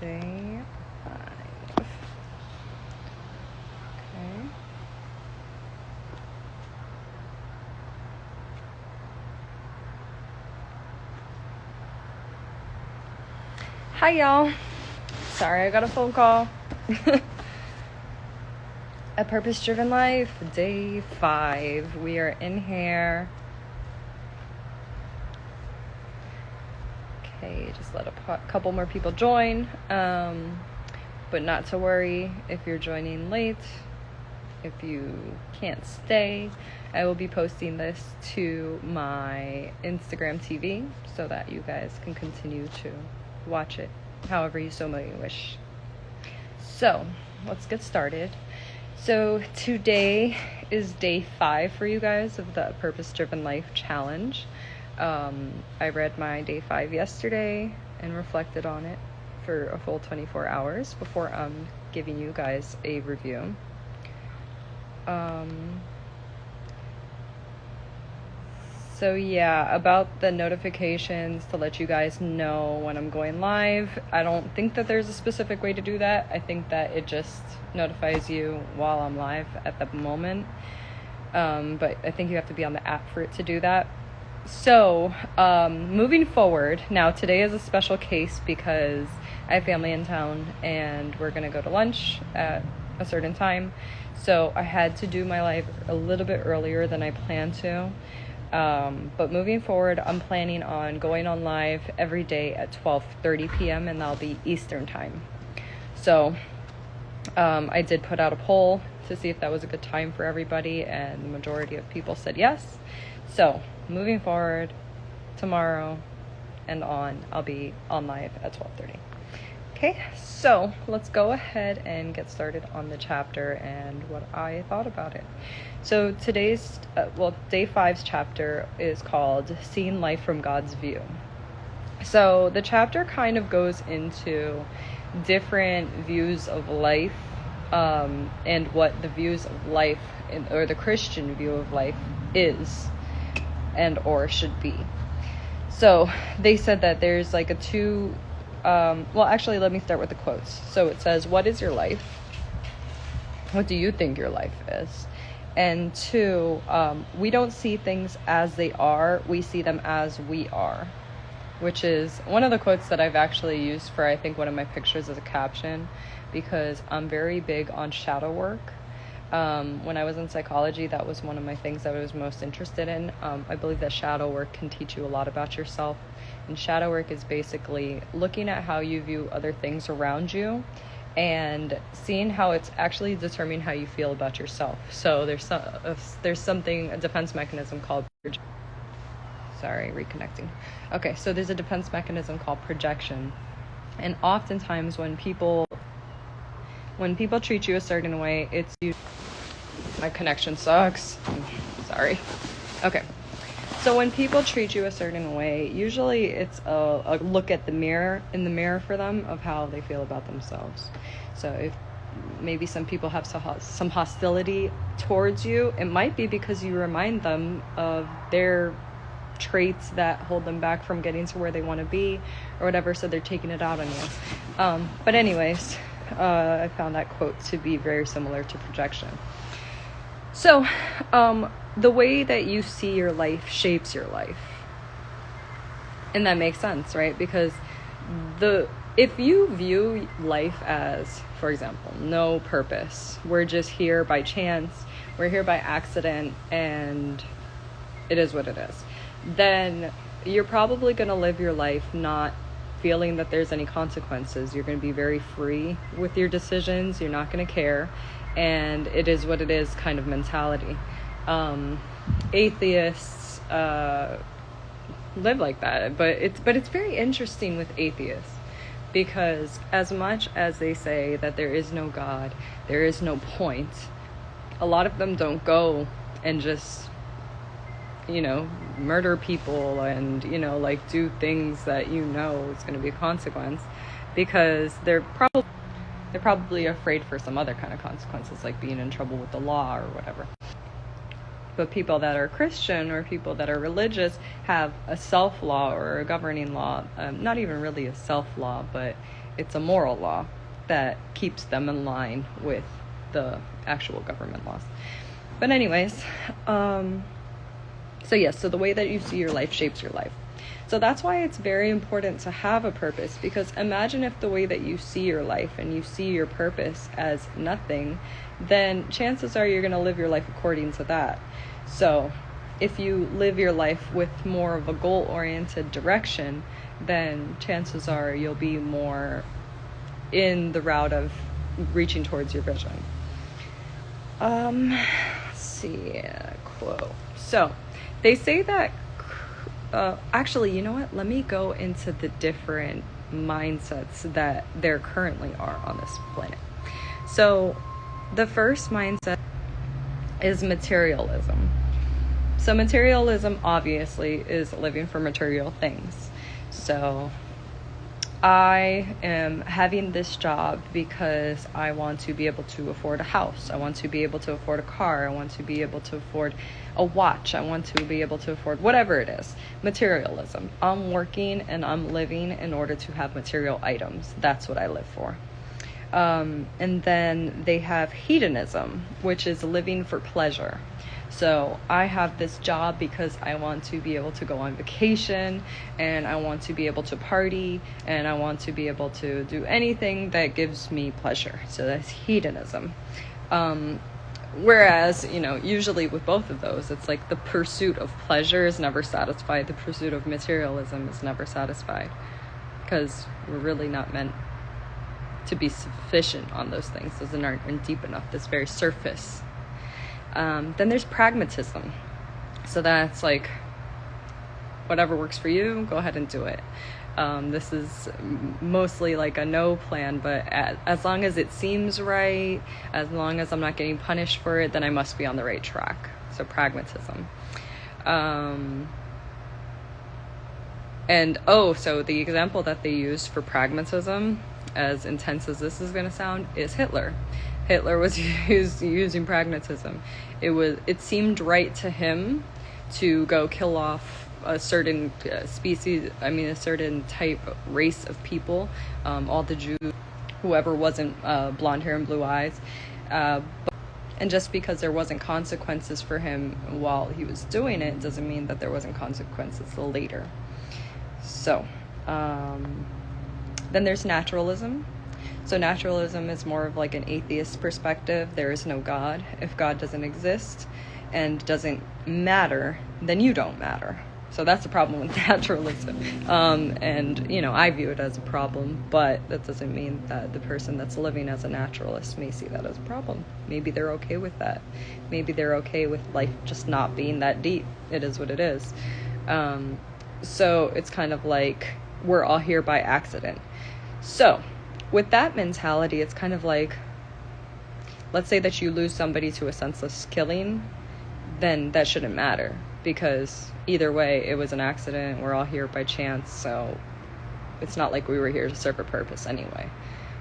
Day 5. Okay. Hi, y'all. Sorry, I got a phone call. A Purpose-Driven Life, Day 5. We are in here. Okay, just let a couple more people join. But not to worry if you're joining late. If you can't stay, I will be posting this to my Instagram TV so that you guys can continue to watch it however you so may wish. So, let's get started. So, today is day 5 for you guys of the Purpose-Driven Life Challenge. I read my day 5 yesterday and reflected on it for a full 24 hours before giving you guys a review. So yeah, about the notifications to let you guys know when I'm going live, I don't think that there's a specific way to do that. I think that it just notifies you while I'm live at the moment. But I think you have to be on the app for it to do that. So, moving forward, now today is a special case because I have family in town and we're going to go to lunch at a certain time. So I had to do my live a little bit earlier than I planned to. But moving forward, I'm planning on going on live every day at 12:30 p.m. and that'll be Eastern time. So, I did put out a poll to see if that was a good time for everybody, and the majority of people said yes. So, moving forward, tomorrow and on, I'll be on live at 12:30. Okay, so let's go ahead and get started on the chapter and what I thought about it. So today's, day 5's chapter is called Seeing Life from God's View. So the chapter kind of goes into different views of life, and what the views of life, or the Christian view of life is and or should be. So they said that there's like let me start with the quotes. So it says, what is your life? What do you think your life is? And 2, we don't see things as they are, we see them as we are, which is one of the quotes that I've actually used for, I think, one of my pictures as a caption, because I'm very big on shadow work. When I was in psychology, that was one of my things that I was most interested in. I believe that shadow work can teach you a lot about yourself. And shadow work is basically looking at how you view other things around you and seeing how it's actually determining how you feel about yourself. So there's a defense mechanism called reconnecting. Okay, so there's a defense mechanism called projection. And oftentimes when people treat you a certain way, my connection sucks. Sorry. Okay. So when people treat you a certain way, usually it's a look at in the mirror for them of how they feel about themselves. So if maybe some people have some hostility towards you, it might be because you remind them of their traits that hold them back from getting to where they want to be or whatever, so they're taking it out on you. But anyways, I found that quote to be very similar to projection. So, the way that you see your life shapes your life. And that makes sense, right? Because if you view life as, for example, no purpose, we're just here by chance, we're here by accident, and it is what it is, then you're probably going to live your life not feeling that there's any consequences. You're going to be very free with your decisions. You're not going to care. And it is what it is kind of mentality. Atheists live like that, but it's very interesting with atheists, because as much as they say that there is no God, there is no point, a lot of them don't go and just murder people and do things that is going to be a consequence, because they're probably afraid for some other kind of consequences, like being in trouble with the law or whatever. But people that are Christian or people that are religious have a self-law or a governing law, not even really a self-law, but it's a moral law that keeps them in line with the actual government laws. But anyways, so yes, so the way that you see your life shapes your life. So that's why it's very important to have a purpose, because imagine if the way that you see your life and you see your purpose as nothing, then chances are you're going to live your life according to that. So if you live your life with more of a goal-oriented direction, then chances are you'll be more in the route of reaching towards your vision. Let's see, quote. So they say that, actually, you know what? Let me go into the different mindsets that there currently are on this planet. So the first mindset is materialism. So materialism obviously is living for material things. So I am having this job because I want to be able to afford a house. I want to be able to afford a car. I want to be able to afford a watch. I want to be able to afford whatever it is. Materialism. I'm working and I'm living in order to have material items. That's what I live for. And then they have hedonism, which is living for pleasure. So I have this job because I want to be able to go on vacation, and I want to be able to party, and I want to be able to do anything that gives me pleasure. So that's hedonism. Whereas, usually with both of those, it's like the pursuit of pleasure is never satisfied. The pursuit of materialism is never satisfied, because we're really not meant to be sufficient on those things. Those aren't deep enough. That's very surface. Then there's pragmatism. So that's like, whatever works for you, go ahead and do it. This is mostly like a no plan, but as long as it seems right, as long as I'm not getting punished for it, then I must be on the right track. So pragmatism. So the example that they used for pragmatism, as intense as this is going to sound, is Hitler. Hitler was using pragmatism. It seemed right to him to go kill off a certain a certain type race of people, all the Jews, whoever wasn't blonde hair and blue eyes. And just because there wasn't consequences for him while he was doing it doesn't mean that there wasn't consequences later. So, then there's naturalism. So naturalism is more of like an atheist perspective. There is no God. If God doesn't exist and doesn't matter, then you don't matter. So that's the problem with naturalism. And I view it as a problem, but that doesn't mean that the person that's living as a naturalist may see that as a problem. Maybe they're okay with that. Maybe they're okay with life just not being that deep. It is what it is. So it's kind of like we're all here by accident. So with that mentality, it's kind of like, let's say that you lose somebody to a senseless killing, then that shouldn't matter, because either way, it was an accident. We're all here by chance, so it's not like we were here to serve a purpose anyway,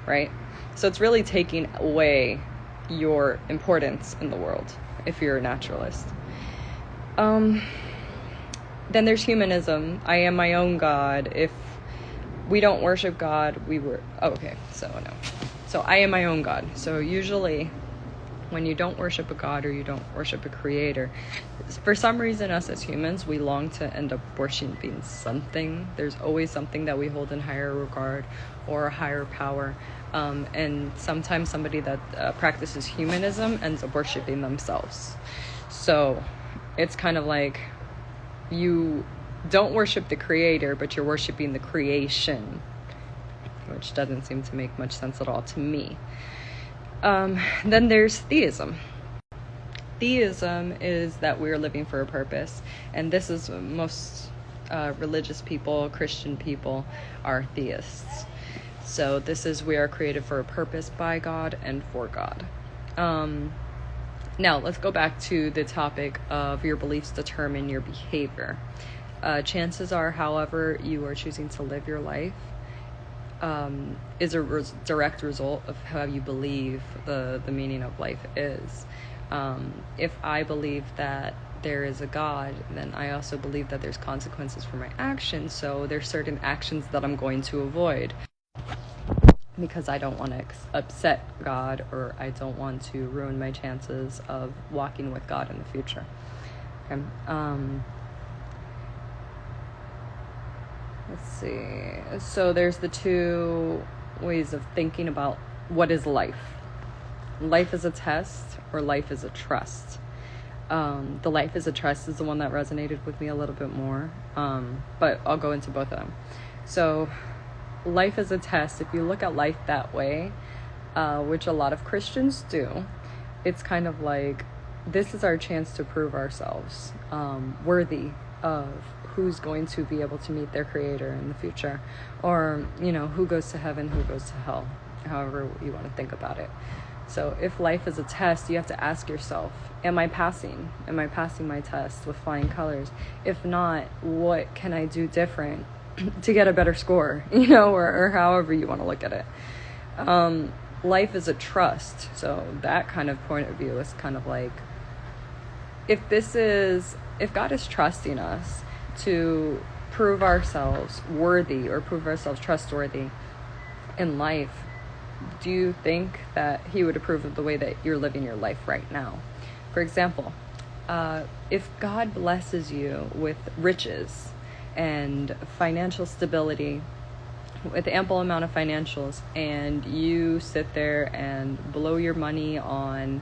right? So it's really taking away your importance in the world if you're a naturalist. Then there's humanism. I am my own God. If we don't worship God, So I am my own God. So usually when you don't worship a God or you don't worship a creator, for some reason us as humans, we long to end up worshiping something. There's always something that we hold in higher regard or a higher power. And sometimes somebody that practices humanism ends up worshiping themselves. So it's kind of like you don't worship the creator, but you're worshiping the creation, which doesn't seem to make much sense at all to me. Then there's theism. Theism is that we're living for a purpose, and this is most religious people, Christian people, are theists. So this is we are created for a purpose by God and for God. Now let's go back to the topic of your beliefs determine your behavior. Chances are, however you are choosing to live your life, is a direct result of how you believe the meaning of life is. If I believe that there is a God, then I also believe that there's consequences for my actions, so there's certain actions that I'm going to avoid. because I don't want to upset God, or I don't want to ruin my chances of walking with God in the future. Okay. Let's see. So there's the two ways of thinking about what is life. Life is a test, or life is a trust. The life is a trust is the one that resonated with me a little bit more, but I'll go into both of them. So life is a test. If you look at life that way, which a lot of Christians do, it's kind of like, this is our chance to prove ourselves worthy of who's going to be able to meet their creator in the future, or who goes to heaven, who goes to hell, however you want to think about it. So if life is a test, you have to ask yourself, am I passing my test with flying colors? If not, what can I do different to get a better score, or however you want to look at it. Life is a trust. So that kind of point of view is kind of like, if God is trusting us to prove ourselves worthy, or prove ourselves trustworthy in life, do you think that he would approve of the way that you're living your life right now? For example, if God blesses you with riches and financial stability, with ample amount of financials, and you sit there and blow your money on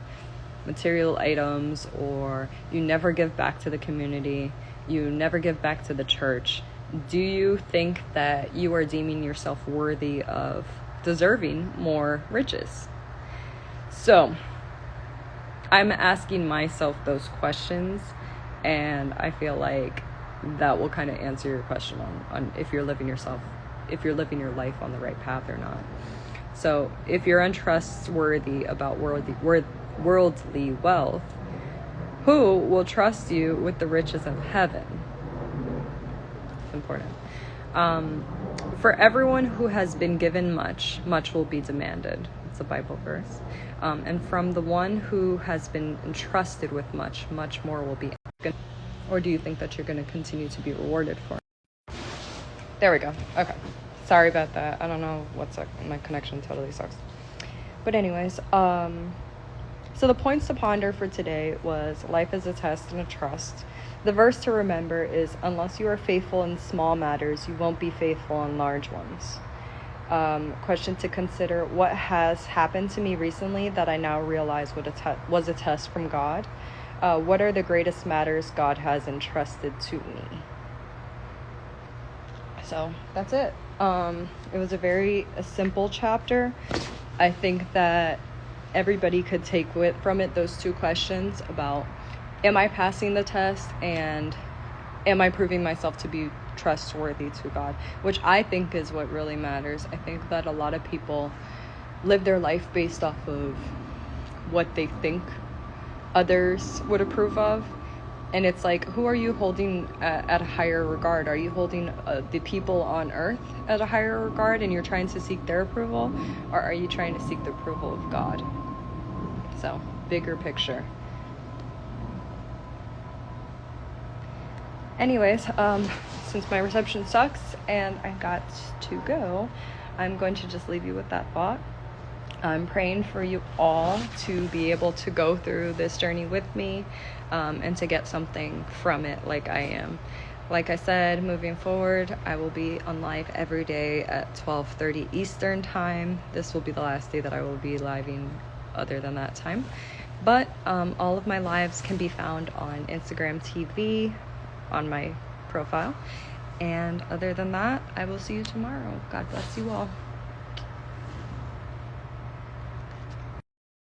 material items, or you never give back to the community, you never give back to the church, do you think that you are deeming yourself worthy of deserving more riches? So I'm asking myself those questions, and I feel like that will kind of answer your question on if you're living your life on the right path or not. So if you're untrustworthy about worldly wealth, who will trust you with the riches of heaven? It's important. For everyone who has been given much, much will be demanded. It's a Bible verse. And from the one who has been entrusted with much, much more will be asked. Or do you think that you're going to continue to be rewarded for it? There we go. Okay. Sorry about that. I don't know what's up. My connection totally sucks. But anyways, so the points to ponder for today was life is a test and a trust. The verse to remember is, unless you are faithful in small matters, you won't be faithful in large ones. Question to consider: what has happened to me recently that I now realize was a test from God? What are the greatest matters God has entrusted to me? So that's it. It was a simple chapter. I think that everybody could take from it those two questions about, am I passing the test, and am I proving myself to be trustworthy to God, which I think is what really matters. I think that a lot of people live their life based off of what they think others would approve of, and it's like, who are you holding at a higher regard? Are you holding the people on earth at a higher regard, and you're trying to seek their approval, or are you trying to seek the approval of God? So, bigger picture. Anyways, since my reception sucks and I got to go, I'm going to just leave you with that thought. I'm praying for you all to be able to go through this journey with me, and to get something from it like I am. Like I said, moving forward, I will be on live every day at 12:30 Eastern time. This will be the last day that I will be living other than that time. But all of my lives can be found on Instagram TV on my profile. And other than that, I will see you tomorrow. God bless you all.